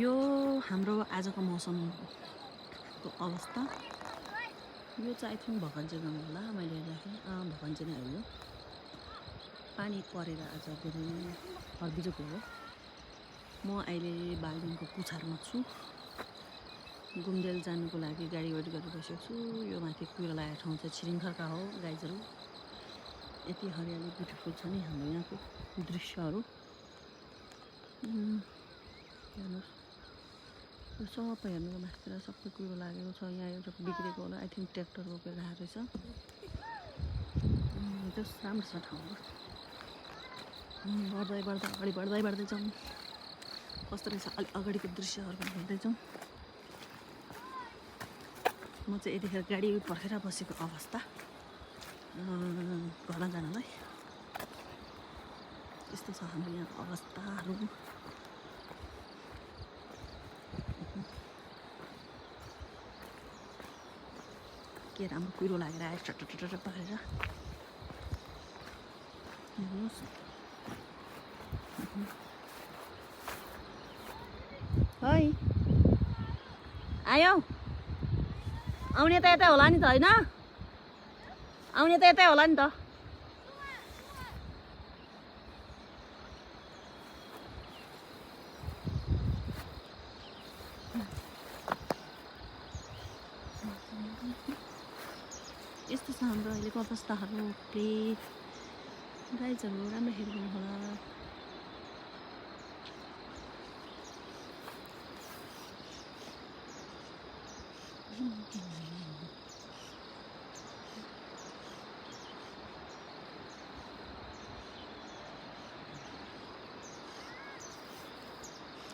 यो हाम्रो आजको मौसमको अवस्था। यो चाहिँ आई थिङ्क भकन्जे जङ्गल होला, मैले हेर्दाखेरि भकन्जे नै हो। यो पानी परेर आज धेरै हरबिजोको हो। म अहिले बालदिनको पुछारमा छु। घुमडेल जानुको लागि गाडी वेट गरिबसेको छु। यो माथि कुहिरो लागेको ठाउँ चाहिँ छिरिङखर्का हो गाइजहरू। यति हरियाली ब्युटिफुल छ नि हाम्रो यहाँको दृश्यहरू। हेर्नुहोस्, यो सबै हेर्नुको माथितिर सबै कुहिरो लागेको छ। यहाँ एउटा बिग्रेको होला, आई थिङ्क ट्र्याक्टर रोपेर राखेको रहेछ। जस राम्रो छ ठाउँहरू। बढ्दै बढ्दै जाउँ। कस्तो रहेछ अलिक अगाडिको दृश्यहरू पनि हेर्दै जाउँ। म चाहिँ यतिखेर गाडी पर्खेर बसेको अवस्था घरमा जानलाई। यस्तो छ हाम्रो यहाँको अवस्थाहरू। के राम्रो कुहिरो लागेर आयो टट पारेर। हेर्नुहोस्, है आयो। आउने त यतै होला नि त, होइन? आउने त यतै होला नि त। यस्तो छ हाम्रो अहिलेको अवस्थाहरू। प्लिज गाइजहरू राम्रो हेरिदिनु होला।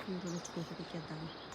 मेरो देखेको क्या दामी।